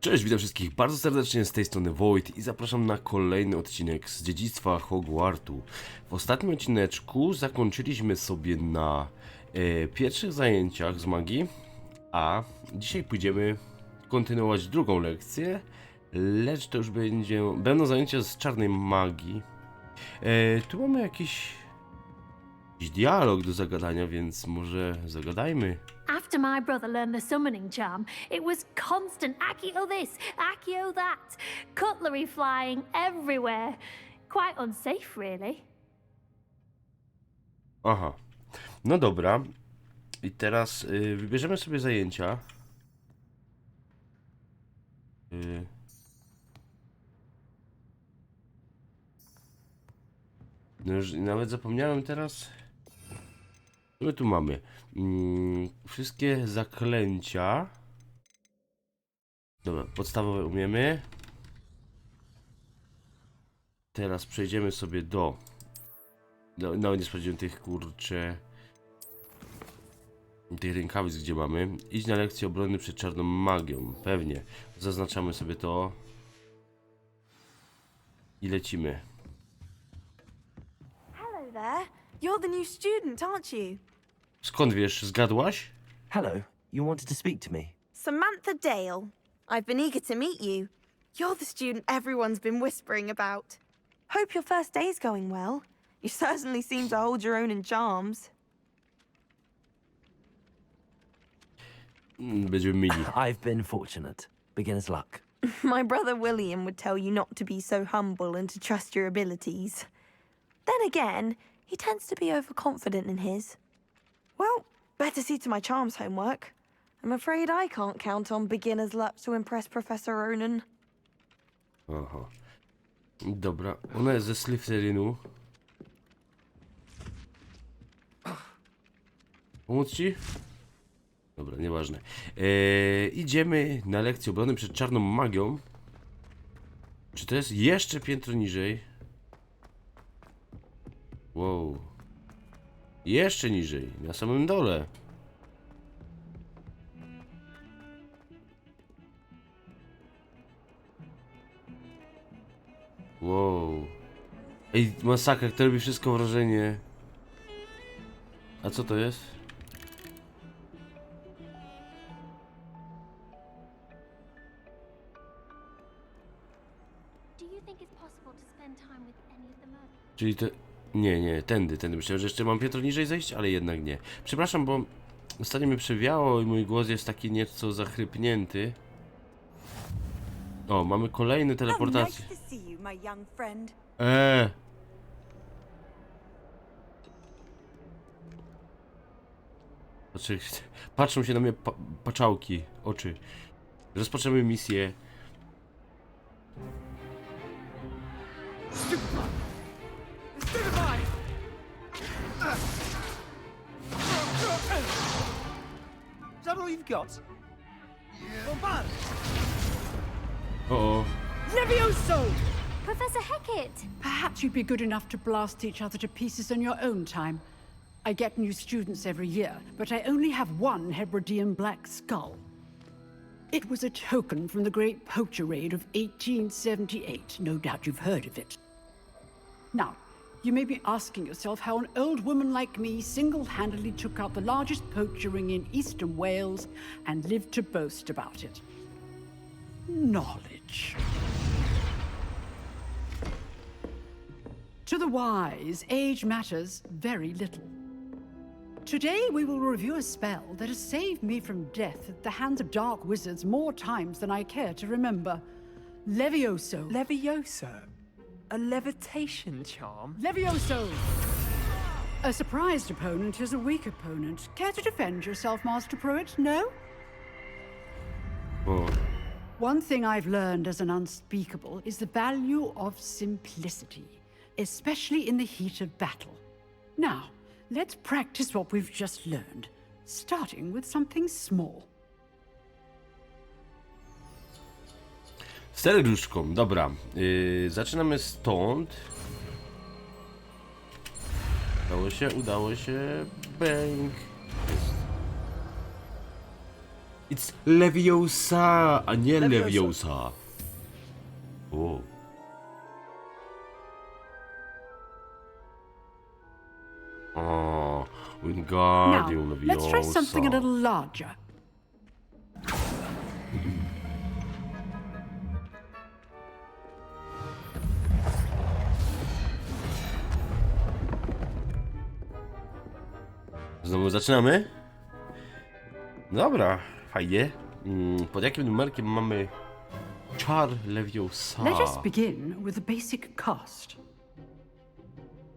Cześć, witam wszystkich bardzo serdecznie, z tej strony Wojt i zapraszam na kolejny odcinek z Dziedzictwa Hogwartu. W ostatnim odcineczku zakończyliśmy sobie na pierwszych zajęciach z magii, a dzisiaj pójdziemy kontynuować drugą lekcję, lecz to już będą zajęcia z czarnej magii. Tu mamy jakiś dialog do zagadania, więc może zagadajmy. After my brother learned the summoning charm, it was constant Accio this, Accio that, cutlery flying everywhere. Quite unsafe, really. Aha, no dobra. I teraz wybierzemy sobie zajęcia. No już nawet zapomniałem teraz. Co my tu mamy? Wszystkie zaklęcia. Dobra, podstawowe umiemy. Teraz przejdziemy sobie nawet nie sprawdziłem tych tych rękawic, gdzie mamy. Idź na lekcję obrony przed czarną magią. Pewnie. Zaznaczamy sobie to. I lecimy. Hello there. You're the new student, aren't you? Skąd wiesz? Zgadłaś? Hello, you wanted to speak to me? Samantha Dale. I've been eager to meet you. You're the student everyone's been whispering about. Hope your first day's going well. You certainly seem to hold your own in charms. Będziemy mili. I've been fortunate. Beginner's luck. My brother William would tell you not to be so humble and to trust your abilities. Then again, he tends to be overconfident in his. Well, better see to my charms homework. I'm afraid I can't count on beginner's luck to impress Professor Ronan. Aha. Dobra, ona jest ze Slytherinu. Pomóc ci? Dobra, nieważne. Idziemy na lekcję obrony przed czarną magią. Czy to jest jeszcze piętro niżej? Wow. Jeszcze niżej, na samym dole. Wow. Ej, masakra, to robi wszystko wrażenie. A co to jest? Do you think it's possible to spend time with any of the murderers? Czyli to... Nie, tędy. Myślałem, że jeszcze mam piętro niżej zejść, ale jednak nie. Przepraszam, bo ostatnio mnie przewiało i mój głos jest taki nieco zachrypnięty. O, mamy kolejne teleportacje. Patrzą się na mnie paczałki, oczy. Rozpoczynamy misję. Is that all you've got? Bombard! O. Levioso! Professor Hecat! Perhaps you'd be good enough to blast each other to pieces in your own time. I get new students every year, but I only have one Hebridean black skull. It was a token from the Great Poacher Raid of 1878. No doubt you've heard of it. Now, you may be asking yourself how an old woman like me single-handedly took out the largest poacher ring in eastern Wales and lived to boast about it. Knowledge. To the wise, age matters very little. Today we will review a spell that has saved me from death at the hands of dark wizards more times than I care to remember. Levioso. Levioso? A levitation charm? Levioso! A surprised opponent is a weak opponent. Care to defend yourself, Master Pruitt? No? O. One thing I've learned as an unspeakable is the value of simplicity, especially in the heat of battle. Now, let's practice what we've just learned, starting with something small. Z Różdżką, dobra. Zaczynamy stąd. Udało się. Bęk. Jest. It's Leviosa, a nie Leviosa. O. O, Now, Wingardium Leviosa. let's try something a little larger. Znowu zaczynamy? Dobra, fajnie. Pod jakim numerkiem mamy czar Leviosa? Let us begin with the basic cast.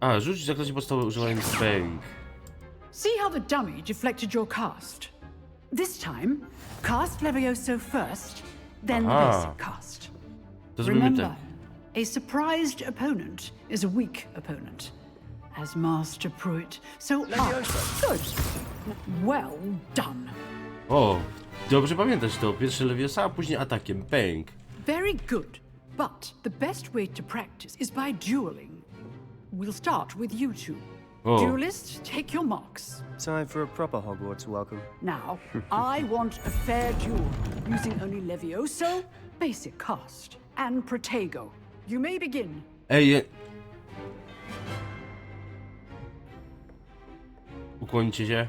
A, rzuć zaklęcie podstawowe używając pęk. See how the dummy deflected your cast? This time, cast Levioso first, then the Aha. basic cast. To zrobimy Remember, tak. a surprised opponent is a weak opponent, as Master Pruitt. So, good. Well done. O, dobrze pamiętać to. Pierwszy Leviosa, a później atakiem. Pęk. Very good. But the best way to practice is by dueling. We'll start with you two. Oh. Duelists, take your marks. Time for a proper Hogwarts welcome. Now, I want a fair duel, using only Levioso, basic cast, and Protego. You may begin. Ej, ukłonicie się.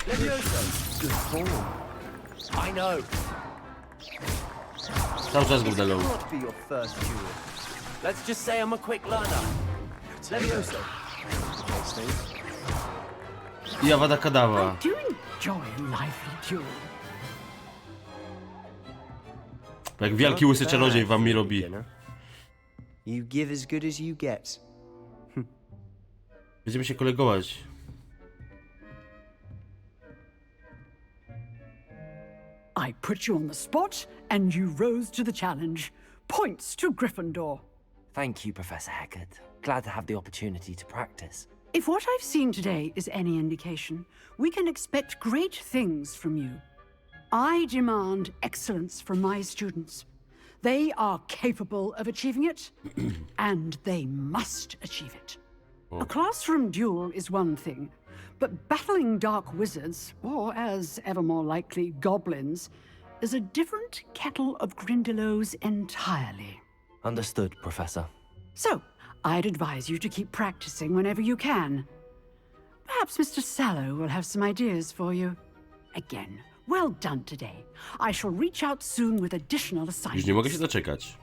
Leviosa! Good form. I know. Cały czas go wdalą. Can't be your first duel. Let's just say I'm a quick learner. Leviosa. Next thing. I Avada Kedavra. Do enjoy a lively duel. Jak wielki łysy czarodziej wam mi robi. You give as good as you get. Będziemy się kolegować. I put you on the spot, and you rose to the challenge. Points to Gryffindor. Thank you, Professor Hecat. Glad to have the opportunity to practice. If what I've seen today is any indication, we can expect great things from you. I demand excellence from my students. They are capable of achieving it, and they must achieve it. A classroom duel is one thing, but battling dark wizards, or as ever more likely, goblins, is a different kettle of Grindylows entirely. Understood, Professor. So, I'd advise you to keep practicing whenever you can. Perhaps Mr. Sallow will have some ideas for you. Again, well done today. I shall reach out soon with additional Już assignments. nie mogę się doczekać.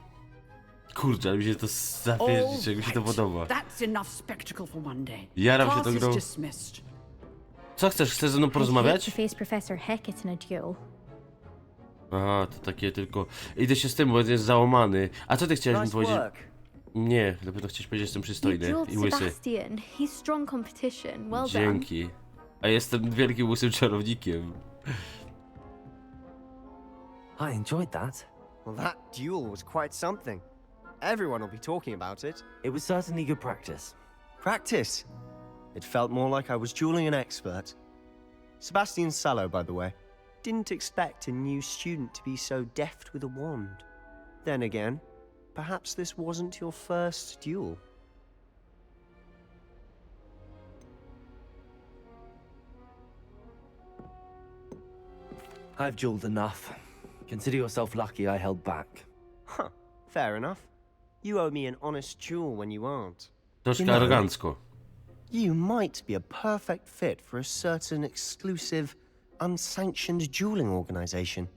Kurczę, ale mi się to zapierdzić, jak mi się to podoba. That's enough spectacle for one day. Jaram się Class tą is grą. dismissed. Co chcesz? Chcesz ze mną I'd hate porozmawiać? to face Professor Hecat in a duel. Aha, to takie tylko... Idę się z tym, bo jest załamany. A co ty chciałeś mi Nice powiedzieć? work. Nie, na pewno chciałeś powiedzieć, że jestem You przystojny dueled i łysy. Sebastian. He's strong competition. Well done. Dzięki. A jestem wielkim łysym czarownikiem. I enjoyed that. Well, that duel was quite something. Everyone will be talking about it. It was certainly good practice. Practice. It felt more like I was dueling an expert. Sebastian Sallow, by the way, didn't expect a new student to be so deft with a wand. Then again, perhaps this wasn't your first duel. I've dueled enough. Consider yourself lucky I held back. Huh, fair enough. You owe me an honest duel when you aren't. Troszkę You know, arogancko. You might be a perfect fit for a certain exclusive, unsanctioned dueling organization.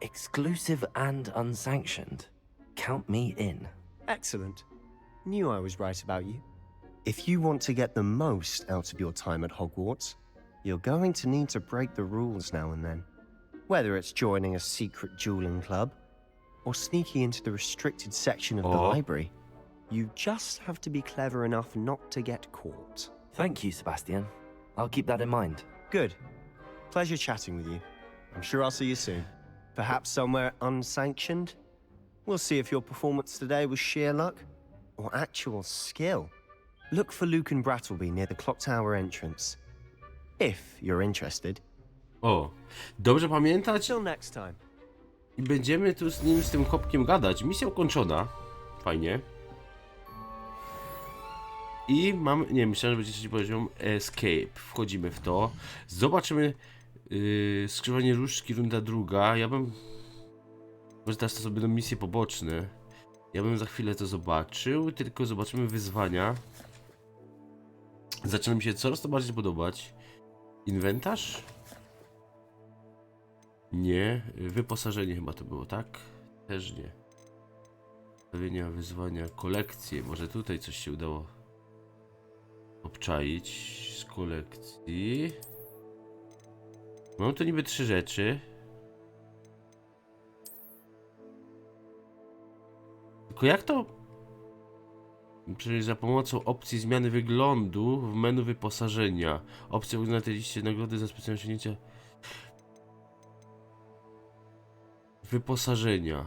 Exclusive and unsanctioned. Count me in. Excellent. Knew I was right about you. If you want to get the most out of your time at Hogwarts, you're going to need to break the rules now and then. Whether it's joining a secret dueling club, or sneaking into the restricted section of the Oh. library, you just have to be clever enough not to get caught. Thank you, Sebastian. I'll keep that in mind. Good. Pleasure chatting with you. I'm sure I'll see you soon. Perhaps somewhere unsanctioned? We'll see if your performance today was sheer luck or actual skill. Look for Luke and Brattleby near the clock tower entrance. If you're interested. O, dobrze pamiętać Till next time. i będziemy tu z nim, z tym chłopkiem gadać. Misja ukończona. Fajnie. I mamy, nie, myślałem, że będzie trzeci poziom, escape. Wchodzimy w to. Zobaczymy skrzyżowanie Różdżki, runda druga. Ja bym... Może teraz to sobie będą misje poboczne. Ja bym za chwilę to zobaczył, tylko zobaczymy wyzwania. Zaczyna mi się coraz to bardziej podobać. Inwentarz? Nie. Wyposażenie chyba to było, tak? Też nie. Stawienia, wyzwania, kolekcje. Może tutaj coś się udało obczaić z kolekcji. Mam tu niby 3 rzeczy. Tylko jak to? Przecież za pomocą opcji zmiany wyglądu w menu wyposażenia. Opcja na tej liście nagrody za specjalne osiągnięcia. Wyposażenia.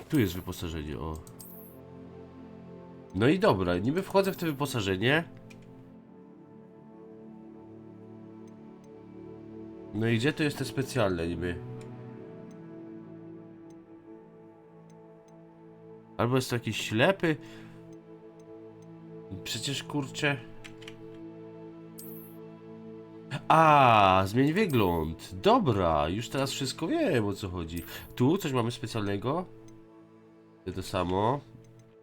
Tu jest wyposażenie, o. No i dobra, niby wchodzę w to wyposażenie. No i gdzie to jest te specjalne niby? Albo jest to jakiś ślepy. Przecież kurczę. A, zmień wygląd. Dobra, już teraz wszystko wiem, o co chodzi. Tu coś mamy specjalnego. To samo.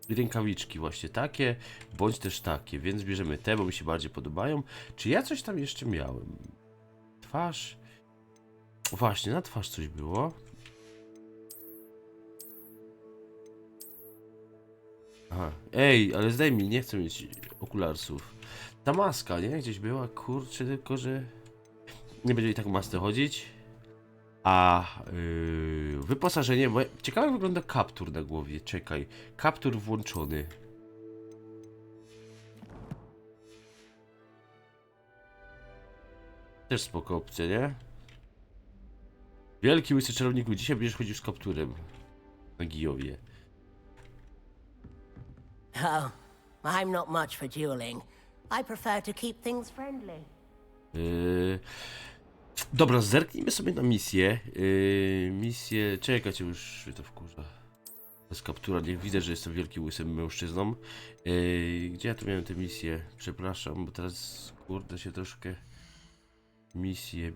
I rękawiczki właśnie takie, bądź też takie, więc bierzemy te, bo mi się bardziej podobają. Czy ja coś tam jeszcze miałem? Twarz. Właśnie, na twarz coś było. Aha. Ej, ale zdejmij, nie chcę mieć okularsów. Ta maska, nie? Gdzieś była, kurczę, tylko że... Nie będzie i tak masce chodzić. A wyposażenie, bo ciekawe jak wygląda kaptur na głowie, czekaj. Kaptur włączony. Też spoko opcja, nie? Wielki łysy czarowniku, dzisiaj będziesz chodził z kapturem. Na Gijowie. Oh, I'm not much for dueling. I prefer to keep things friendly. Dobra, zerknijmy sobie na misję. Misję. Czekajcie, już to wkurza. Bez kaptura, niech widzę, że jestem wielkim łysym mężczyzną. Gdzie ja tu miałem tę misję? Przepraszam, bo teraz kurde się troszkę. Misję.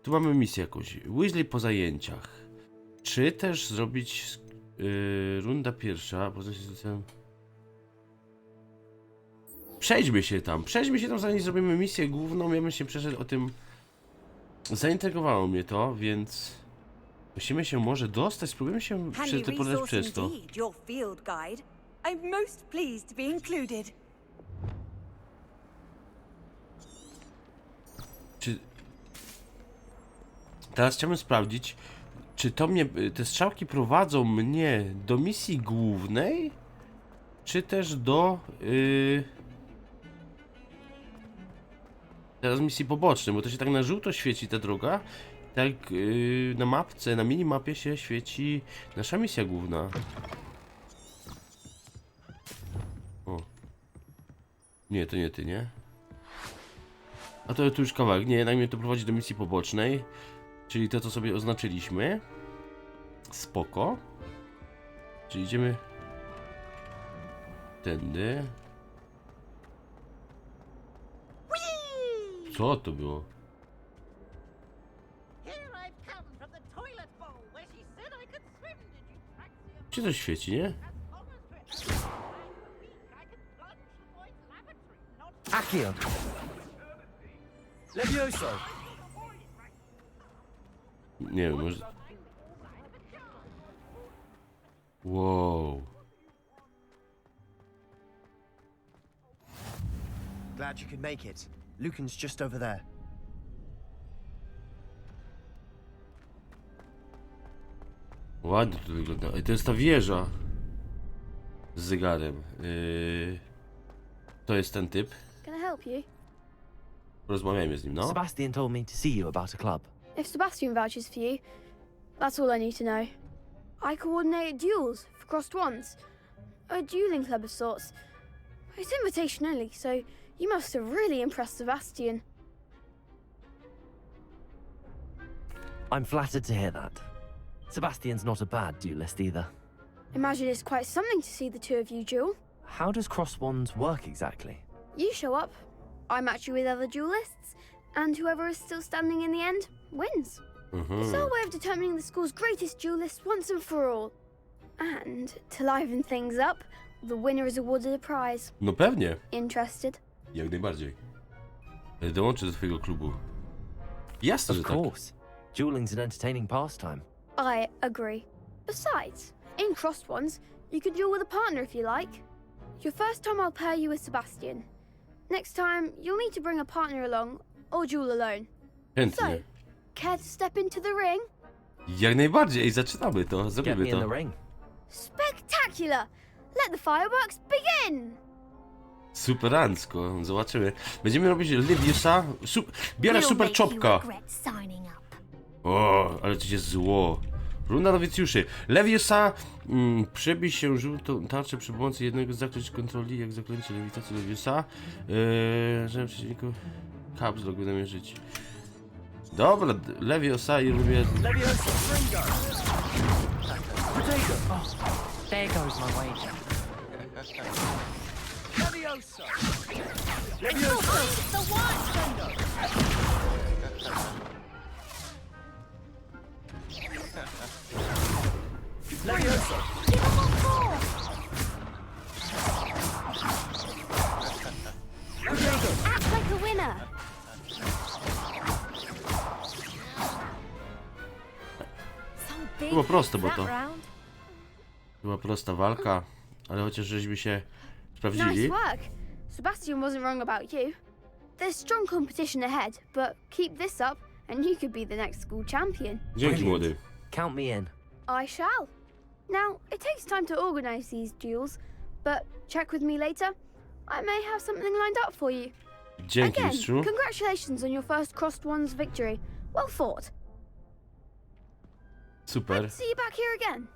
Tu mamy misję jakąś. Weasley po zajęciach. Czy też zrobić runda pierwsza? Przejdźmy się tam zanim zrobimy misję główną. Ja bym się przeszedł o tym. Zaintrygowało mnie to, więc musimy się może dostać, spróbujemy się podać przez to. Your field guide. I'm most pleased to be included. Czy... Teraz chciałbym sprawdzić, czy to mnie, te strzałki prowadzą mnie do misji głównej, czy też do teraz misji pobocznej, bo to się tak na żółto świeci ta droga, tak na mapce, na minimapie się świeci nasza misja główna. O. Nie, to nie ty, nie? A to tu już kawałek, nie, jednak mnie to prowadzi do misji pobocznej, czyli to co sobie oznaczyliśmy. Spoko. Czyli idziemy tędy. Co to było? Czy to świeci, nie? Accio. Levioso. Nie wiem, może... Wow. Glad you could make it. Lucan's just over there. Ładnie to wygląda. I to jest ta wieża z zegarem. To jest ten typ. Can I help you? Rozmawiajmy z nim, no. Sebastian told me to see you about a club. If Sebastian vouches for you, that's all I need to know. I coordinate duels for crossed wands. A dueling club of sorts. It's invitation only, so you must have really impressed Sebastian. I'm flattered to hear that. Sebastian's not a bad duelist either. Imagine it's quite something to see the two of you duel. How does cross wands work exactly? You show up, I match you with other duelists, and whoever is still standing in the end wins. It's our way of determining the school's greatest duelist once and for all. And to liven things up, the winner is awarded a prize. No pewnie. Interested? Jak najbardziej. Dołączę do twojego klubu. Jasne, że Of tak. course. Dueling's an entertaining pastime. I agree. Besides, in crossed ones, you can duel with a partner if you like. Your first time I'll pair you with Sebastian. Next time, you'll need to bring a partner along, or duel alone. Chętnie. Care to step into the ring? Jak najbardziej. Ej, zaczynamy to. Get me Zrobimy in the to. ring. Spectacular! Let the fireworks begin! Superancko. Zobaczymy. Będziemy robić Liviusa. Biorę super czopka. O, ale to jest zło. Runda nowicjuszy. Leviusa przebij się żółtą tarczę przy pomocy jednego z zaklęć kontroli, jak zaklęcie lewitacji Leviusa. Żeby przeciwniku caps logo namierzyć. Dobra, Leviosa i lubię. Leviosa, Fringo! Potato! Oh, there goes my wager. Leviosa! Leviosa! The one! Leviosa! Give him a four! Act like a winner! Było proste, bo to była prosta walka, ale chociaż żeśmy się sprawdzili. Nice work! Sebastian wasn't wrong about you. There's strong competition ahead, but keep this up and you could be the next school champion. Dzięki, młody. Count me in. I shall. Now, it takes time to organize these duels, but check with me later. I may have something lined up for you. Dzięki, Again, mistrzu. congratulations on your first crossed ones victory. Well fought. Super. See you back here again.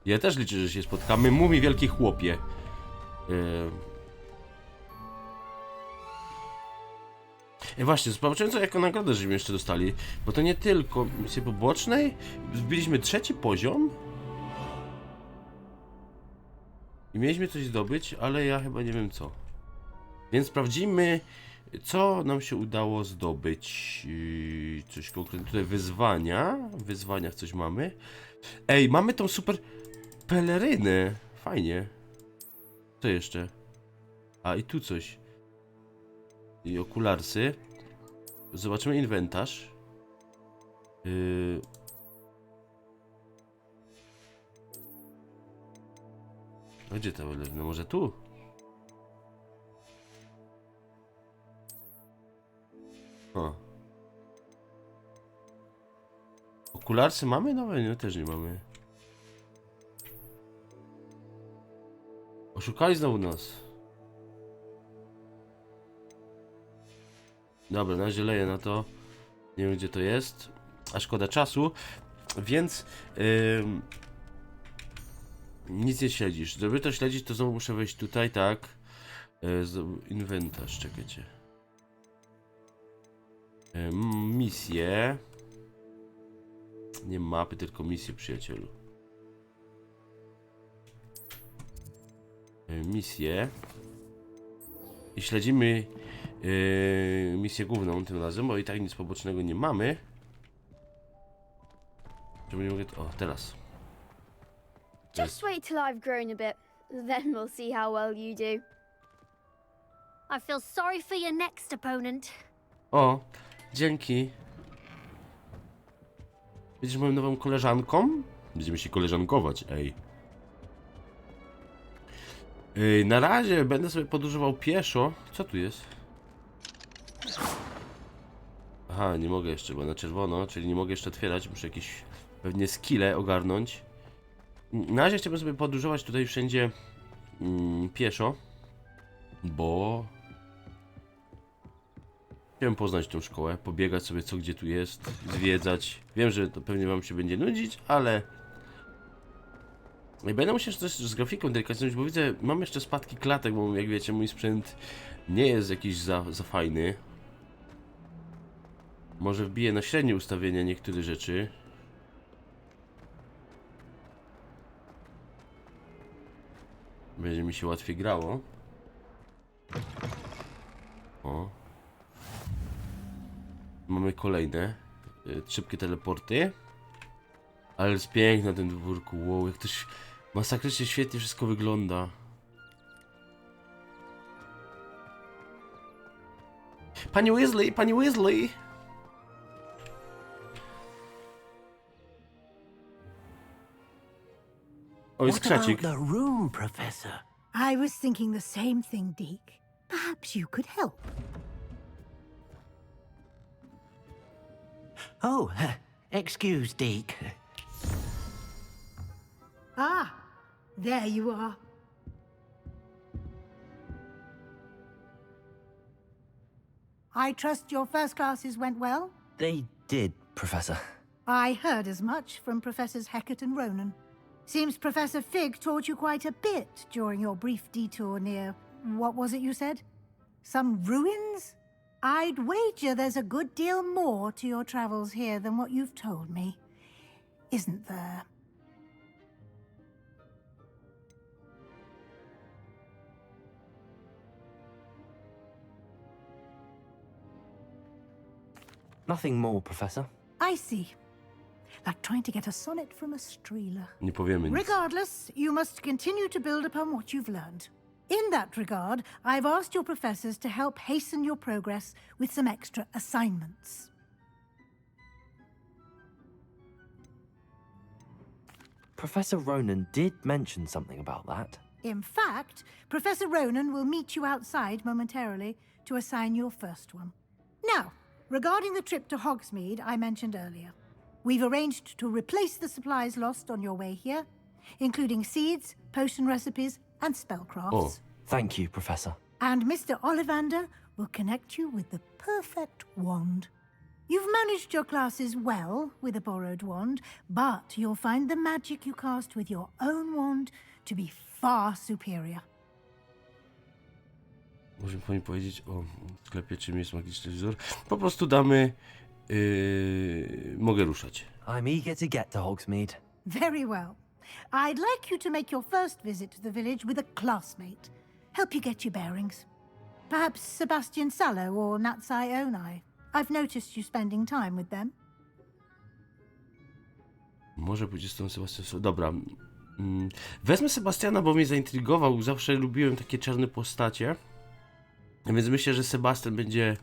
Ja też liczę, że się spotkamy. Mów mi, wielki chłopie. Właśnie, zobaczyłem, co jako nagrodę żeśmy jeszcze dostali. Bo to nie tylko misji pobocznej. Wbiliśmy 3. poziom. I mieliśmy coś zdobyć, ale ja chyba nie wiem co. Więc sprawdzimy, co nam się udało zdobyć. Coś konkretnego. Tutaj wyzwania. W wyzwaniach coś mamy. Ej, mamy tą super pelerynę. Fajnie. Co jeszcze? A, i tu coś. I okularsy. Zobaczymy inwentarz. A gdzie to? No może tu? O. Okularsy mamy nowe? Nie, też nie mamy. Oszukali znowu nas. Dobra, na razie leję na to. Nie wiem, gdzie to jest. A szkoda czasu. Więc nic nie śledzisz. Żeby to śledzić, to znowu muszę wejść tutaj, tak. Inwentarz, czekajcie. Misje. Nie mapy, tylko misje, przyjacielu. Misje. I śledzimy misję główną tym razem, bo i tak nic pobocznego nie mamy. Żeby nie mogę... O, teraz. Just wait till I've grown a bit, then we'll see how well you do. I feel sorry for your next opponent. O, dzięki. Będziesz moją nową koleżanką? Będziemy się koleżankować, ej. Na razie będę sobie podróżował pieszo. Co tu jest? Aha, nie mogę jeszcze, bo na czerwono, czyli nie mogę jeszcze otwierać. Muszę jakieś pewnie skille ogarnąć. Na razie chciałbym sobie podróżować tutaj wszędzie pieszo, bo chciałem poznać tą szkołę, pobiegać sobie co gdzie tu jest, zwiedzać. Wiem, że to pewnie wam się będzie nudzić, ale będę musiał też z grafiką delikatnie, bo widzę, mam jeszcze spadki klatek, bo jak wiecie, mój sprzęt nie jest jakiś za fajny. Może wbiję na średnie ustawienia niektóre rzeczy. Będzie mi się łatwiej grało. O. Mamy kolejne szybkie teleporty. Ale jest piękny na tym dwórku. Wow, jak też masakrycznie świetnie wszystko wygląda. Pani Weasley, pani Weasley! O, jest krzacik. the room, Professor? I was thinking the same thing, Deke. Perhaps you could help. Oh, excuse, Deke. Ah, there you are. I trust your first classes went well? They did, Professor. I heard as much from Professors Hecat and Ronan. Seems Professor Fig taught you quite a bit during your brief detour near... what was it you said? Some ruins? I'd wager there's a good deal more to your travels here than what you've told me. Isn't there? Nothing more, Professor. I see. Like trying to get a sonnet from a streeler. Nie powiemy nic. Regardless, you must continue to build upon what you've learned. In that regard, I've asked your professors to help hasten your progress with some extra assignments. Professor Ronan did mention something about that. In fact, Professor Ronan will meet you outside momentarily to assign your first one. Now, regarding the trip to Hogsmeade I mentioned earlier, we've arranged to replace the supplies lost on your way here, including seeds, potion recipes, and spellcrafts. Oh. Thank you, Professor. And Mr. Ollivander will connect you with the perfect wand. You've managed your classes well with a borrowed wand, but you'll find the magic you cast with your own wand to be far superior. Możemy pani powiedzieć o sklepie, czym jest magiczny wzór. Po prostu damy... mogę ruszać. I'm eager to get to Hogsmeade. Very well. I'd like you to make your first visit to the village with a classmate. Help you get your bearings. Perhaps Sebastian Sallow or Natsai Onai. I've noticed you spending time with them. Może pójdzie z tą Sebastianem. Dobra. Wezmę Sebastiana, bo mnie zaintrygował. Zawsze lubiłem takie czarne postacie. Więc myślę, że Sebastian będzie...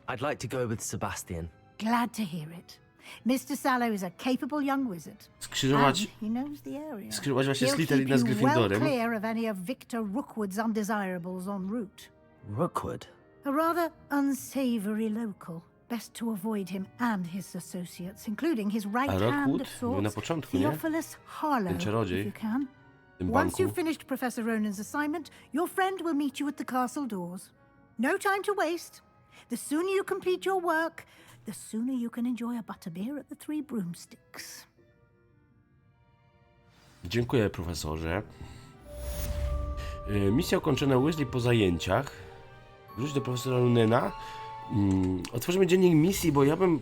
I'd like to go with Sebastian. Glad to hear it. Mr. Sallow is a capable young wizard. Skrzyżować... And he knows the area. Skrzyżować właśnie He'll Slytherina z keep you well Gryffindorem. clear of any of Victor Rookwood's undesirables en route. Rookwood? A rather unsavory local. Best to avoid him and his associates, including his right hand Rookwood? of Był na sorts, początku, nie? Theophilus Harlow, Ten czarodziej. if you can. W tym Once banku. you've finished Professor Ronan's assignment, your friend will meet you at the castle doors. No time to waste. The sooner you complete your work, the sooner you can enjoy a butterbeer at the Three Broomsticks. Dziękuję, profesorze. Misja ukończona. Weasley po zajęciach. Wróć do profesora Runena. Otworzymy dziennik misji, bo ja bym...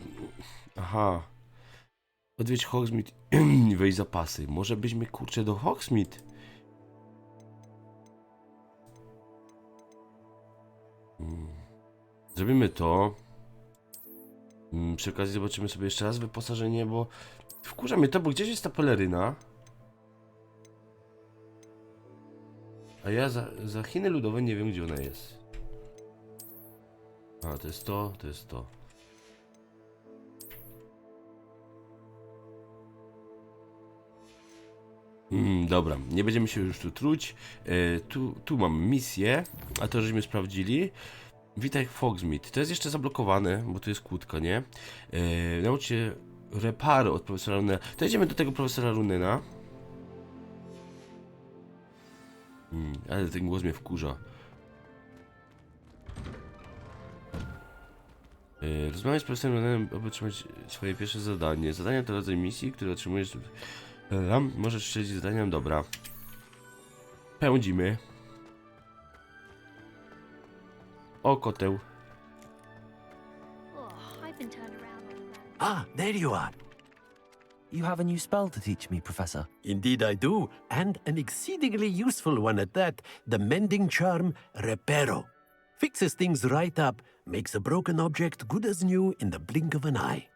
Aha. Odwiedź Hogsmeade i weź zapasy. Może byśmy, kurczę, do Hogsmeade. Zrobimy to. Przy okazji zobaczymy sobie jeszcze raz wyposażenie, bo wkurza mnie to, bo gdzieś jest ta peleryna. A ja za Chiny Ludowe nie wiem, gdzie ona jest. A, to jest to, to jest to. Dobra, nie będziemy się już tu truć. Tu mam misję, a to żeśmy sprawdzili. Witaj w Hogsmeade. To jest jeszcze zablokowane, bo tu jest kłódka, nie? Naucz się reparu od profesora Runena. To jedziemy do tego profesora Runena. Ale ten głos mnie wkurza. Rozmawiaj z profesorem Runenem, aby otrzymać swoje pierwsze zadanie. Zadania to rodzaj misji, które otrzymujesz... Możesz śledzić zadania, dobra. Pędzimy. O, koteł. Oh, I've been turned around on that. Ah, there you are. You have a new spell to teach me, Professor. Indeed I do, and an exceedingly useful one at that, the mending charm Reparo. Fixes things right up, makes a broken object good as new in the blink of an eye.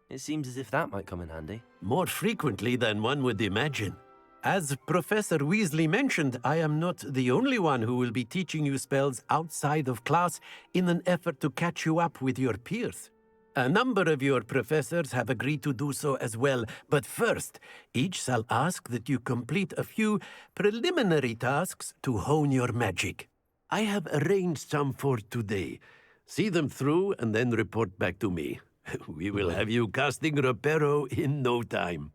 It seems as if that might come in handy. More frequently than one would imagine. As Professor Weasley mentioned, I am not the only one who will be teaching you spells outside of class in an effort to catch you up with your peers. A number of your professors have agreed to do so as well, but first, each shall ask that you complete a few preliminary tasks to hone your magic. I have arranged some for today. See them through and then report back to me. We will have you casting Reparo in no time.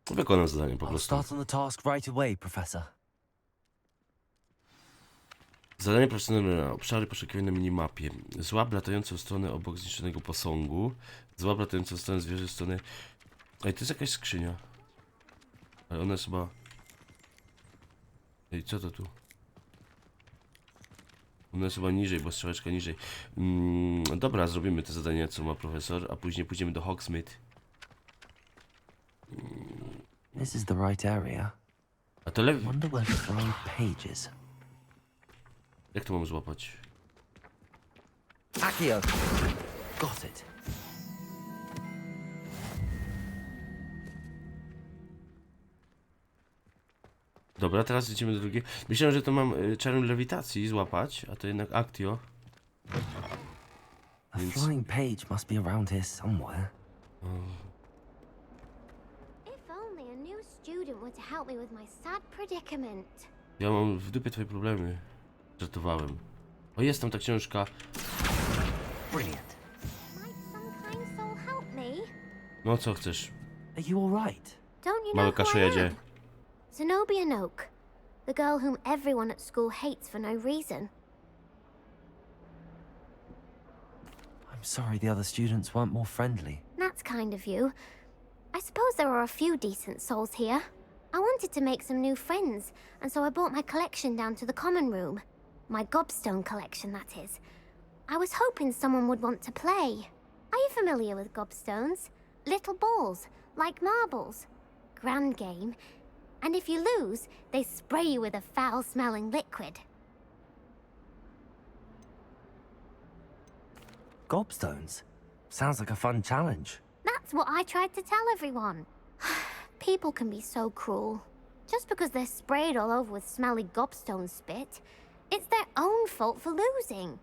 Wykonam zadanie po I'll prostu. start on the task right away, Professor. Zadanie profesjonalne na obszary poszukiwania na minimapie. Złap latającą w stronę obok zniszczonego posągu. Złap latającą w stronę zwierzę w stronę... Ej, to jest jakaś skrzynia. Ale ona jest chyba... Ej, co to tu? Ona jest chyba niżej, bo strzałeczka niżej. Dobra, zrobimy te zadania, co ma profesor, a później pójdziemy do Hogsmeade. This is the right area. A to lepiej. Wonder where the flying page is. Jak to mam złapać? Accio! Got it. Dobra, teraz idziemy do drugiej. Myślałem, że to mam czarem lewitacji złapać, a to jednak Actio. A flying page must be around here somewhere. If only a new student were to help me with my sad predicament. Ja mam w dupie twoje problemy. Żartowałem. O, jest tam ta książka. Brilliant. Might some kind soul help me? No, co chcesz? Are you all right? Don't you Mały know who I kaszujedzie. am? Zenobia Noak, the girl whom everyone at school hates for no reason. I'm sorry the other students weren't more friendly. That's kind of you. I suppose there are a few decent souls here. I wanted to make some new friends, and so I brought my collection down to the common room. My gobstone collection, that is. I was hoping someone would want to play. Are you familiar with gobstones? Little balls, like marbles. Grand game. And if you lose, they spray you with a foul-smelling liquid. Gobstones? Sounds like a fun challenge. That's what I tried to tell everyone. People can be so cruel. Just because they're sprayed all over with smelly gobstone spit, it's their own fault for losing.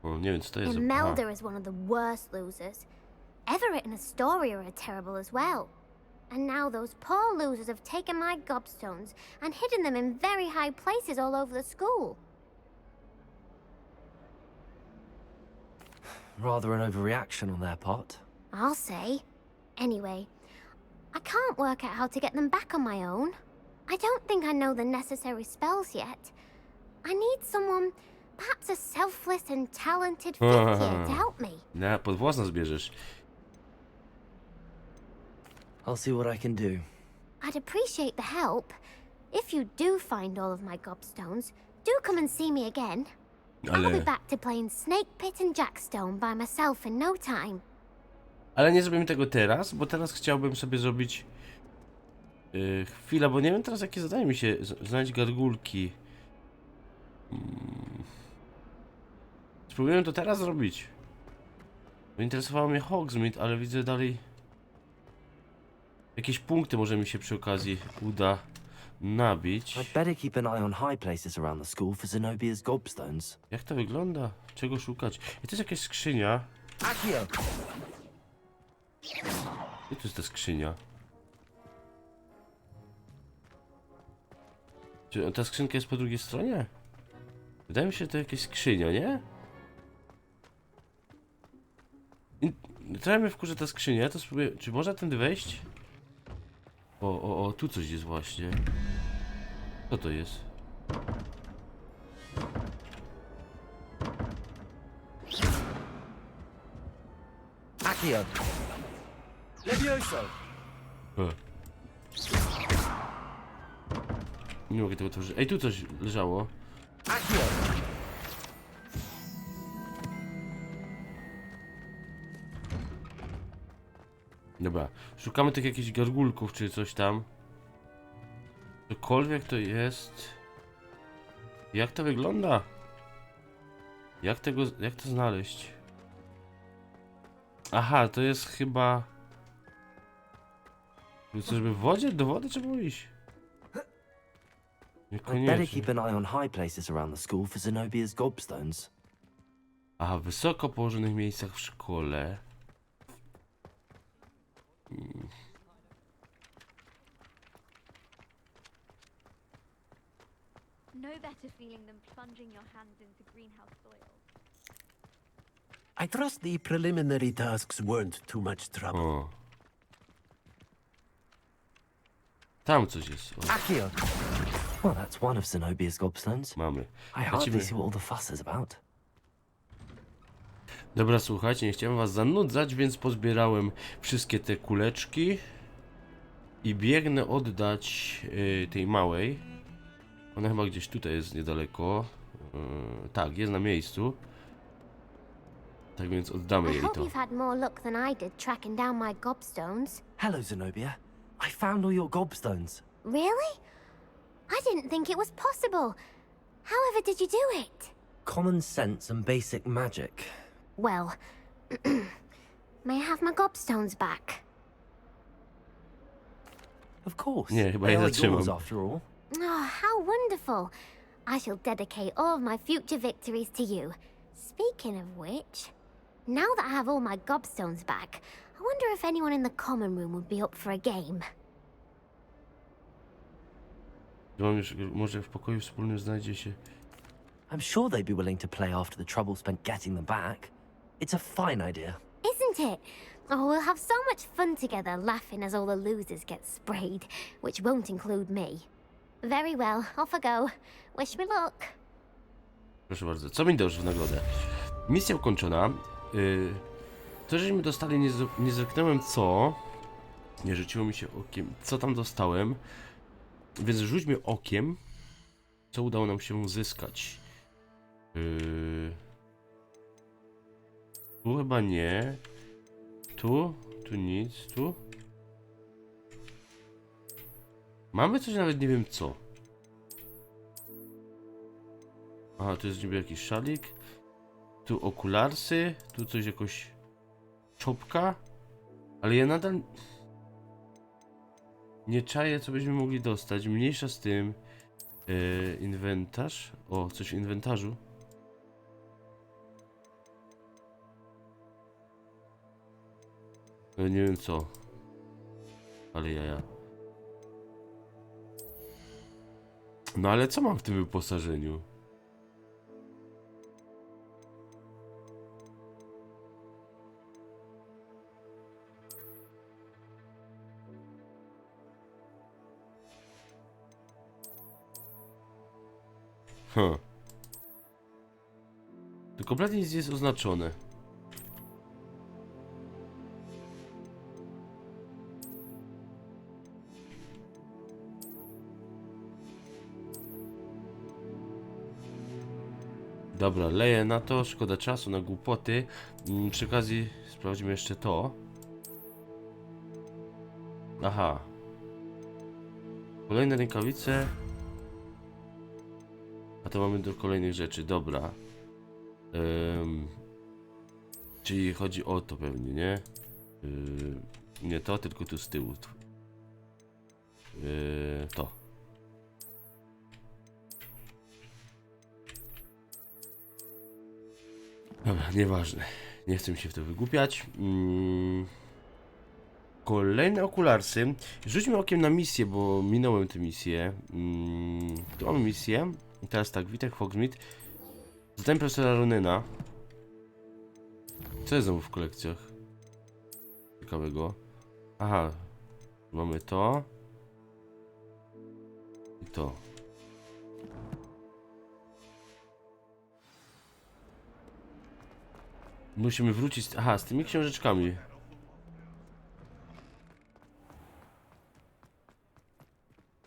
O, nie wiem, co to jest. Imelda is one of the worst losers. Everett and Astoria are terrible as well. And now those poor losers have taken my gobstones and hidden them in very high places all over the school. Rather an overreaction on their part. I'll say. Anyway, I can't work out how to get them back on my own. I don't think I know the necessary spells yet. I need someone, perhaps a selfless and talented fifth year to help me. Na, pod włos nas bierzesz. I'll see what I can do. I'd appreciate the help. If you do find all of my gobstones, do come and see me again. I'll be back to playing Snake Pit and Jackstone by myself in no time. Ale nie zrobimy tego teraz, bo teraz chciałbym sobie zrobić... chwilę, bo nie wiem teraz jakie zadanie mi się... Znaleźć gargulki. Spróbujemy to teraz zrobić. Bo interesowało mnie Hogsmeade, ale widzę dalej... Jakieś punkty może mi się przy okazji uda nabić. I'd better keep an eye on high places around the school for Zenobia's gobstones. Jak to wygląda? Czego szukać? I to jest jakaś skrzynia. Accio! Gdzie tu jest ta skrzynia? Czy ta skrzynka jest po drugiej stronie? Wydaje mi się, że to jakaś skrzynia, nie? Trochę mnie wkurza ta skrzynia, to spróbuję... Czy można tędy wejść? O, tu coś jest właśnie. Co to jest? Accio! Levioso! Nie mogę tego otworzyć. Ej, tu coś leżało. Accio! Dobra, szukamy tych jakichś gargulków czy coś tam. Cokolwiek to jest. Jak to wygląda? Jak to znaleźć? Aha, to jest chyba... Co, żeby w wodzie? Do wody trzeba iść? I'd better Niekoniecznie. keep an eye on high places around the school for Zenobia's gobstones. Aha, w wysoko położonych miejscach w szkole. No better feeling than plunging your hands into greenhouse soil. I trust the preliminary tasks weren't too much trouble. O. Tam coś jest. O, Accio! Well, that's one of Zenobia's gobstones. mamy. I hardly see what all the fuss is about. Dobra, słuchajcie, nie chciałem was zanudzać, więc pozbierałem wszystkie te kuleczki i biegnę oddać tej małej. Ona chyba gdzieś tutaj jest niedaleko. Tak, jest na miejscu. Tak więc oddamy I jej hope to. you've had more luck than I did tracking down my gobstones. Hello, Zenobia. I found all your gobstones. Really? I didn't think it was possible. However did you do it? Common sense and basic magic. Well, may I have my gobstones back? Of course. Nie, chyba They je are zatrzymam. yours after all. Oh, how wonderful. I shall dedicate all of my future victories to you. Speaking of which, now that I have all my gobstones back, I wonder if anyone in the common room would be up for a game. Mam już, może w pokoju wspólnym znajdzie się. I'm sure they'd be willing to play after the trouble spent getting them back. It's a fine idea. Isn't it? Oh, we'll have so much fun together laughing as all the losers get sprayed, which won't include me. Very well, off I go. Wish me luck. Proszę bardzo, co mi dasz w nagrodę? Misja ukończona. To, żeśmy dostali, nie zerknąłem co. Nie rzuciło mi się okiem, co tam dostałem. Więc rzućmy okiem, co udało nam się uzyskać. Tu chyba nie. Tu nic, tu. Mamy coś, nawet nie wiem co. Aha, tu jest niby jakiś szalik. Tu okularsy, tu coś jakoś... czopka. Ale ja nadal... nie czaję, co byśmy mogli dostać. Mniejsza z tym. Inwentarz. O, coś w inwentarzu. Nie wiem co. Ale jaja. No ale co mam w tym wyposażeniu? To kompletnie nic nie jest oznaczone. Dobra, leję na to, szkoda czasu na głupoty. Przy okazji sprawdzimy jeszcze to. Aha. Kolejne rękawice. A to mamy do kolejnych rzeczy, dobra. Czyli chodzi o to pewnie, nie? Nie to, tylko tu z tyłu. To. Dobra, nieważne. Nie chcę mi się w to wygłupiać. Kolejne okularsy. Rzućmy okiem na misję, bo minąłem tę misję. Tu mamy misję. I teraz tak, witaj Hogsmeade. Zadałem profesora Ronena. Co jest znowu w kolekcjach? Ciekawego. Aha. Mamy to. I to. Musimy wrócić. Aha, z tymi książeczkami.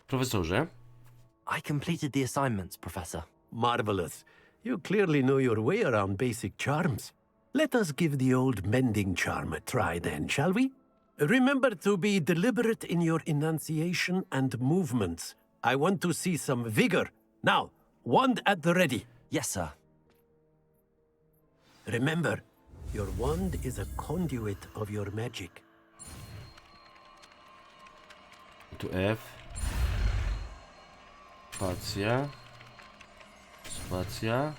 Profesorze? I completed the assignments, Professor. Marvelous. You clearly know your way around basic charms. Let us give the old mending charm a try then, shall we? Remember to be deliberate in your enunciation and movements. I want to see some vigor. Now, wand at the ready. Yes, sir. Remember, your wand is a conduit of your magic. Tu F. Spacja. Spacja.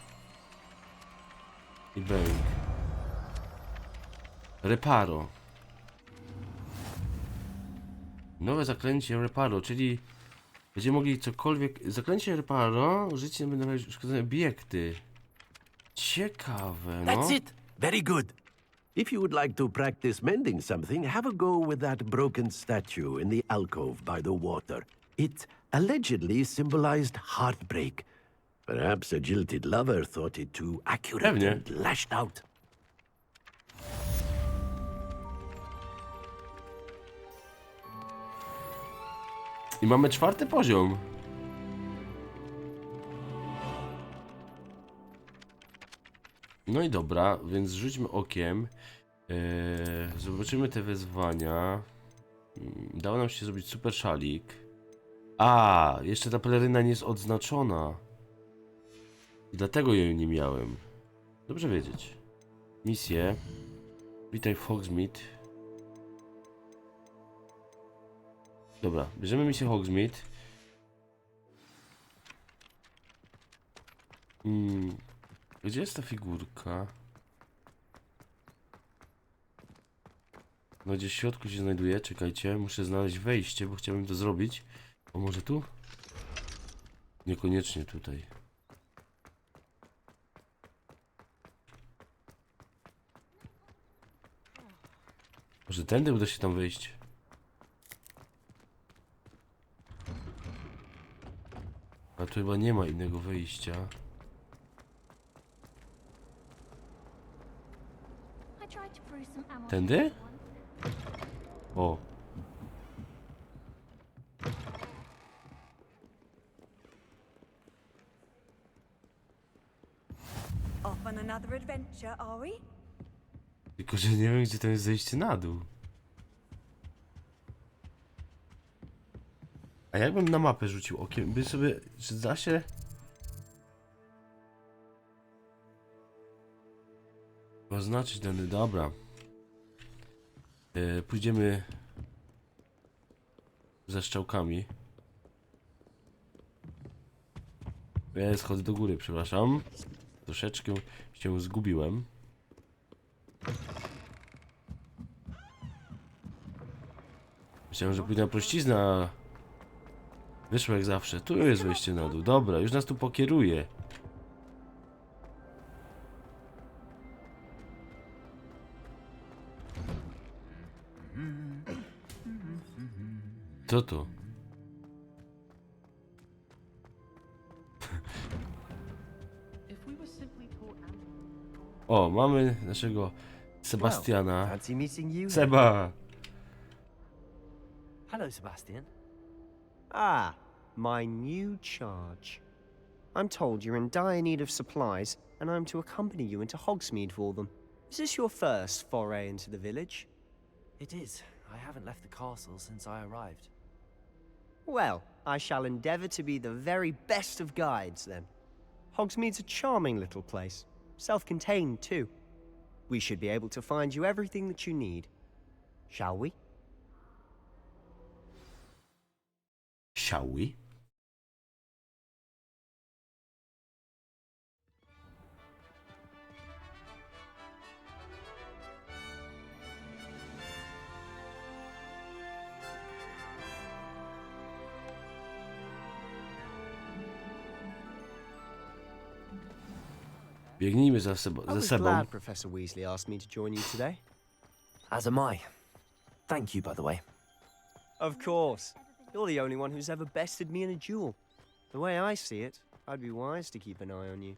I bęk. Reparo. Nowe zaklęcie Reparo, czyli będziemy mogli cokolwiek... Zaklęcie Reparo użyć nie będą uszkodzone obiekty. Ciekawe, no. That's it! Very good. If you would like to practice mending something, have a go with that broken statue in the alcove by the water. It allegedly symbolized heartbreak. Perhaps a jilted lover thought it too accurate Pewnie. and lashed out. I mamy 4. poziom. No i dobra, więc rzućmy okiem. Zobaczymy te wyzwania. Dało nam się zrobić super szalik. A, jeszcze ta peleryna nie jest odznaczona. I dlatego jej nie miałem. Dobrze wiedzieć. Misje. Witaj w Hogsmeade. Dobra, bierzemy misję Hogsmeade. Gdzie jest ta figurka? No gdzieś w środku się znajduje, czekajcie, muszę znaleźć wejście, bo chciałbym to zrobić. O, może tu? Niekoniecznie tutaj. Może tędy uda się tam wejść? A tu chyba nie ma innego wyjścia. Tędy? O. Off on another adventure, are we? Tylko, że nie wiem, gdzie tam jest zejście na dół. A jakbym na mapę rzucił okiem, by sobie, czy da się? Oznaczyć dany, dobra. Pójdziemy za strzałkami. Ja schodzę do góry, przepraszam. Troszeczkę się zgubiłem. Myślałem, że pójdę na prościznę, a wyszło jak zawsze. Tu jest wejście na dół. Dobra, już nas tu pokieruje. Co to? O, mamy naszego Sebastiana. Fancy meeting you? Seba! Hello, Sebastian. Ah, my new charge. I'm told you're in dire need of supplies, and I'm to accompany you into Hogsmeade for them. Is this your first foray into the village? It is. I haven't left the castle since I arrived. Well, I shall endeavour to be the very best of guides, then. Hogsmeade's a charming little place. Self-contained, too. We should be able to find you everything that you need. Shall we? Shall we? Biegnijmy za I Sebą. was glad Professor Weasley asked me to join you today. As am I. Thank you, by the way. Of course. You're the only one who's ever bested me in a duel. The way I see it, I'd be wise to keep an eye on you.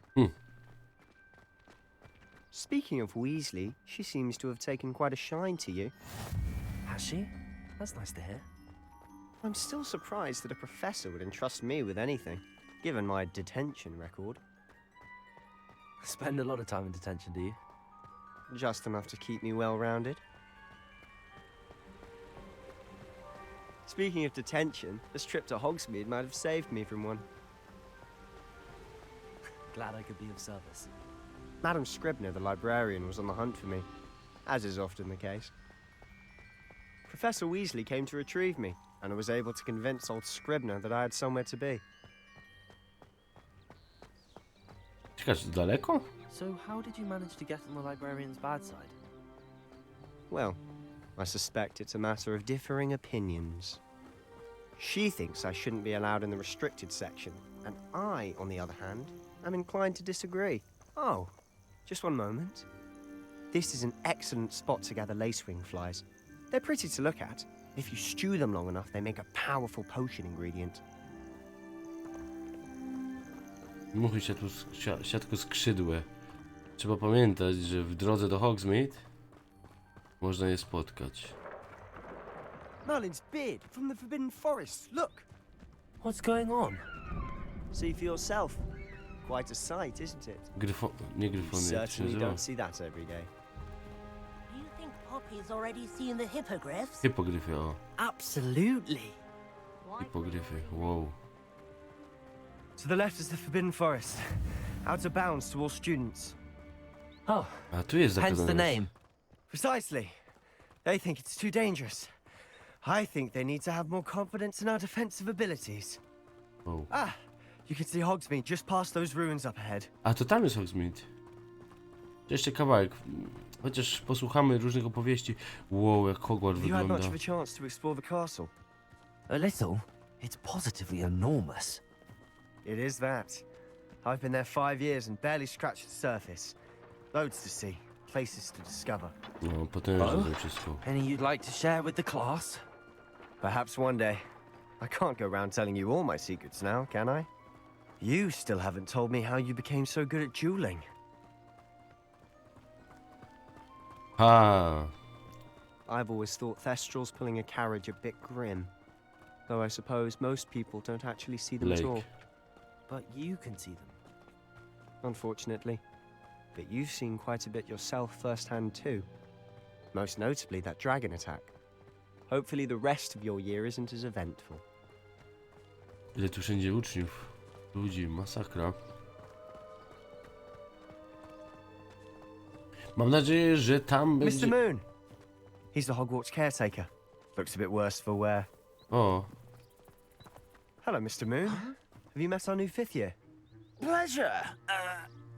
Speaking of Weasley, she seems to have taken quite a shine to you. Has she? That's nice to hear. I'm still surprised that a professor would entrust me with anything, given my detention record. Spend a lot of time in detention, do you? Just enough to keep me well-rounded. Speaking of detention, this trip to Hogsmeade might have saved me from one. Glad I could be of service. Madam Scribner, the librarian, was on the hunt for me, as is often the case. Professor Weasley came to retrieve me, and I was able to convince old Scribner that I had somewhere to be. Ciekawe, czy to daleko? So how did you manage to get on the librarian's bad side? Well, I suspect it's a matter of differing opinions. She thinks I shouldn't be allowed in the restricted section, and I, on the other hand, am inclined to disagree. Oh, just one moment. This is an excellent spot to gather lacewing flies. They're pretty to look at. If you stew them long enough, they make a powerful potion ingredient. Muchy siatko skrzydłe. Trzeba pamiętać, że w drodze do Hogsmeade można je spotkać. Merlin's beard from the Forbidden Forest. Look! What's going on? See for yourself. Quite a sight, isn't it? Nie gryfony, jak się Certainly nazywa? don't see that every day. Do you think Poppy's already seen the hippogriffs? Hipogryfy, o. Absolutely. Hipogryfy, wow. To the left is the Forbidden Forest. Out of bounds to all students. Oh, A tu jest hence the zakładane. name. Precisely. They think it's too dangerous. I think they need to have more confidence in our defensive abilities. Wow. Ah, you can see Hogsmeade just past those ruins up ahead. A to tam jest Hogsmeade. To jeszcze kawałek. Chociaż posłuchamy różnych opowieści. Wow, jak Hogwarts Have you had much wygląda. of a chance to explore the castle? A little. It's positively enormous. It is that. I've been there 5 years and barely scratched the surface. Loads to see, places to discover. No, potężne to wszystko. Any you'd like to share with the class? Perhaps one day. I can't go around telling you all my secrets now, can I? You still haven't told me how you became so good at dueling. Ha! I've always thought Thestral's pulling a carriage a bit grim. Though I suppose most people don't actually see them at all. Lake. But you can see them. Unfortunately. But you've seen quite a bit yourself firsthand too. Most notably that dragon attack. Hopefully the rest of your year isn't as eventful. Ile tu wszędzie uczniów. Ludzi, masakra. Mam nadzieję, że tam będzie... Mr. Moon! He's the Hogwarts caretaker. Looks a bit worse for wear. O, Hello, Mr. Moon. Have you met our new 5th year? Pleasure.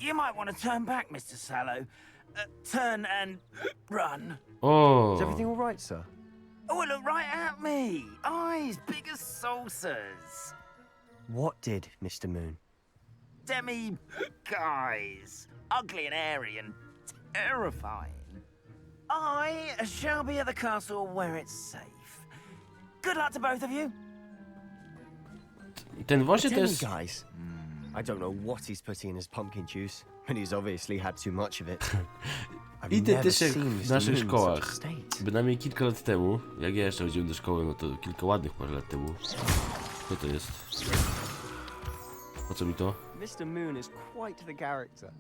You might want to turn back, Mr. Sallow. Turn and run. o. Is everything all right, sir? Oh, look right at me. Eyes big as saucers. What did, Mr. Moon? Guys. Ugly and airy and terrifying. I shall be at the castle where it's safe. Good luck to both of you. Ten właśnie to Tell me, jest... guys. I don't know what he's putting in his pumpkin juice, but he's obviously had too much of it. I've never Identyczne seen w Mr. naszych Moon in szkołach. such a state. Bynajmniej kilka lat temu, jak ja jeszcze chodziłem do szkoły, no to kilka ładnych parę lat temu. Co to jest? Po co mi to? Mr. Moon is quite the character.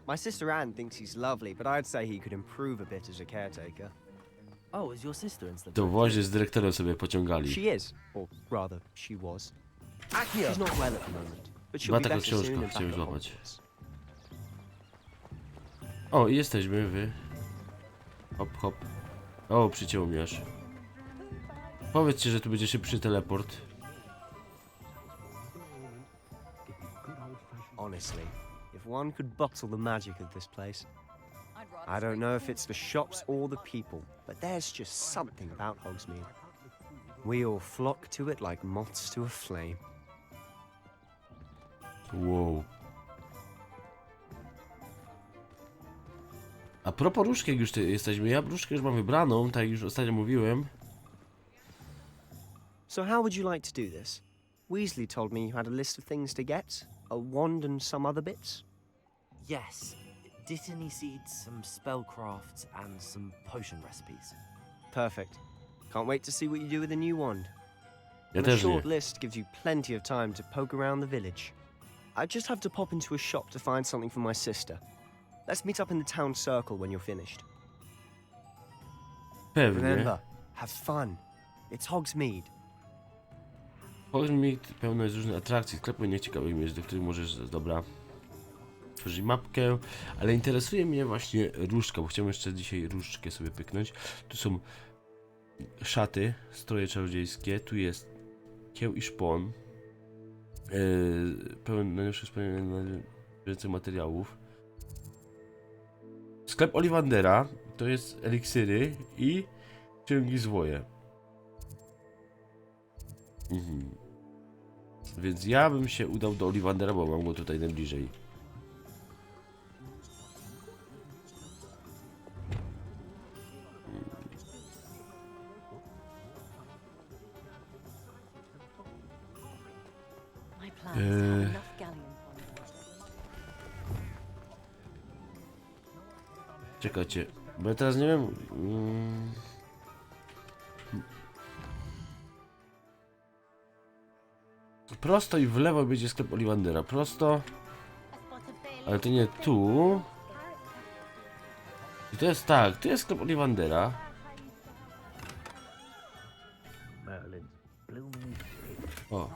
My sister Anne thinks he's lovely, but I'd say he could improve a bit as a caretaker. Oh, is your sister in To właśnie z dyrektorem sobie pociągali. She is, or rather, she was. She's not well at the moment, but she'll Była be taka better soon książka, and back chciałem at złapać. Hogwarts. O, i jesteśmy wy. Hop, hop. O, przycięło mnie aż. Powiedzcie, że tu będzie szybszy teleport. Honestly, if one could bottle the magic of this place. I don't know if it's the shops or the people, but there's just something about Hogsmeade. We all flock to it like moths to a flame. Wow. A propos różdżki, jak już jesteśmy, ja różdżkę już mam wybraną, tak jak już ostatnio mówiłem. So how would you like to do this? Weasley told me you had a list of things to get, a wand and some other bits. Yes. Dittany seeds, some spellcrafts, and some potion recipes. Perfect. Can't wait to see what you do with the new wand. Ja And a też nie. short list gives you plenty of time to poke around the village. I just have to pop into a shop to find something for my sister. Let's meet up in the town circle when you're finished. Pewnie. Remember, have fun. It's Hogsmeade. Pogrzeb pełno jest różnych atrakcji, sklepów nieciekawych miejsc, do których możesz, dobra, tworzyć mapkę, ale interesuje mnie właśnie Różdżka, bo chciałem jeszcze dzisiaj Różdżkę sobie pyknąć. Tu są szaty, stroje czarodziejskie, tu jest kieł i szpon, pełen najnowszych więcej materiałów. Sklep Ollivandera to jest eliksiry i księgi zwoje. Więc ja bym się udał do Ollivandera, bo mam go tutaj najbliżej. Czekajcie, bo ja teraz nie wiem. Prosto i w lewo będzie sklep Ollivandera. Prosto. Ale to nie tu. I to jest tak, tu jest sklep Ollivandera. O.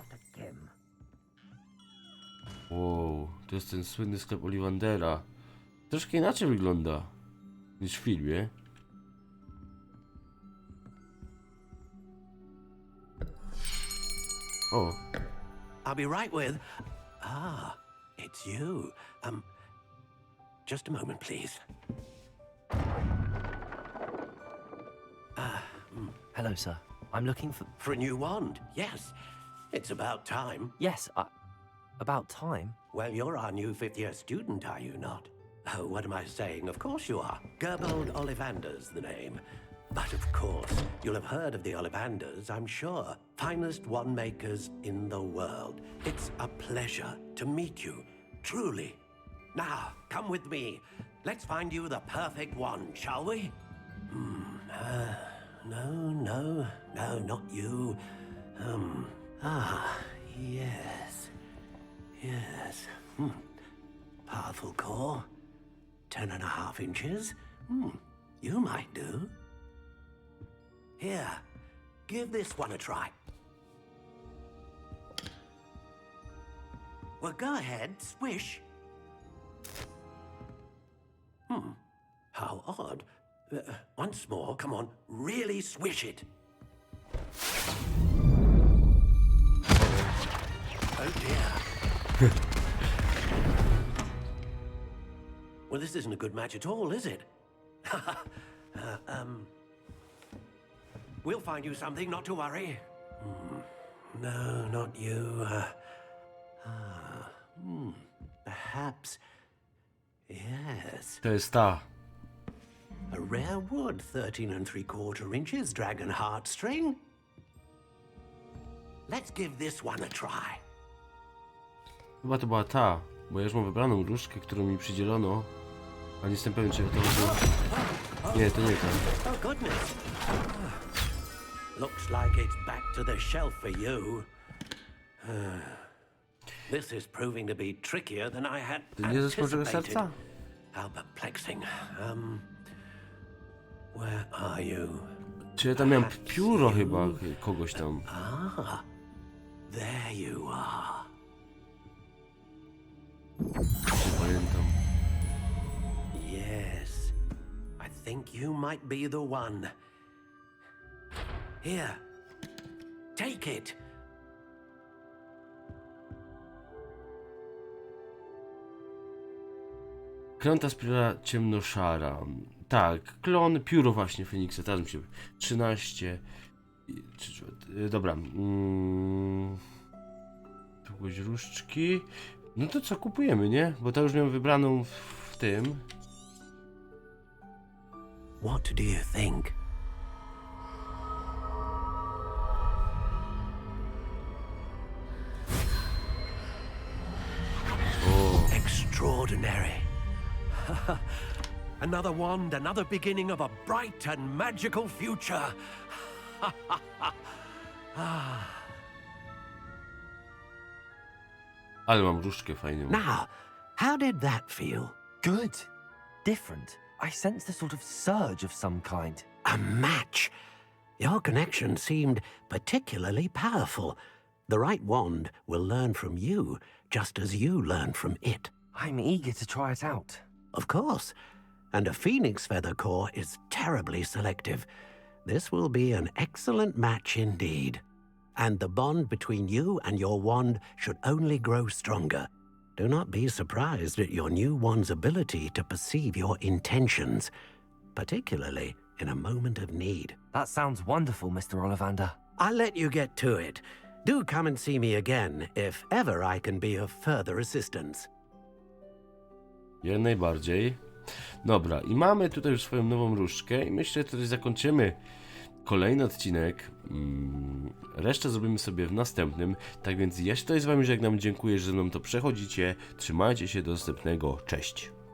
Wow, to jest ten słynny sklep Ollivandera. Troszkę inaczej wygląda niż w filmie. O. I'll be right with... Ah, it's you. Just a moment, please. Hello, sir. I'm looking for... For a new wand, yes. It's about time. Yes, about time? Well, you're our new fifth-year student, are you not? Oh, what am I saying? Of course you are. Gerbold Ollivander's the name. But of course, you'll have heard of the Ollivanders, I'm sure. Finest wand makers in the world. It's a pleasure to meet you, truly. Now, come with me. Let's find you the perfect wand, shall we? No, not you. Yes. Powerful core. 10.5 inches. You might do. Here, give this one a try. Well, go ahead, swish. How odd. Once more, come on, really swish it. Oh dear. Well, this isn't a good match at all, is it? We'll find you something, not to worry. No, not you. Perhaps. Yes. To jest ta. A rare wood, 13 3/4 inches, dragon heartstring. Let's give this one a try. Chyba to była ta, bo ja już mam wybraną różdżkę, którą mi przydzielono. A nie jestem pewien, czy to było... Nie, to nie ta. Oh goodness. Looks like it's back to the shelf for you. This is proving to be trickier than I had To nie ze Smoczego anticipated. Serca? How perplexing. Where are you? Czy ja tam miałem pióro chyba kogoś tam. Ah, there you are. Nie pamiętam. Yes, I think you might be the one. Here, take it. Kląta spirala ciemnoszara. Tak, klon, pióro właśnie Feniksa, teraz mi się... 13... Dobra. Długość różdżki. No to co, kupujemy, nie? Bo to już miałem wybraną w tym. What do you think? Oh. Extraordinary. Another wand, another beginning of a bright and magical future. Ale mam różdżkę fajną. Now, how did that feel? Good. Different. I sensed a sort of surge of some kind. A match. Your connection seemed particularly powerful. The right wand will learn from you, just as you learn from it. I'm eager to try it out. Of course. And a phoenix feather core is terribly selective. This will be an excellent match indeed. And the bond between you and your wand should only grow stronger. Do not be surprised at your new wand's ability to perceive your intentions, particularly in a moment of need. That sounds wonderful, Mr. Ollivander. I'll let you get to it. Do come and see me again, if ever I can be of further assistance. Jak najbardziej. Dobra, i mamy tutaj już swoją nową różdżkę i myślę, że tutaj zakończymy kolejny odcinek. Resztę zrobimy sobie w następnym. Tak więc ja się tutaj z wami żegnam. Dziękuję, że ze mną to przechodzicie. Trzymajcie się, do następnego. Cześć.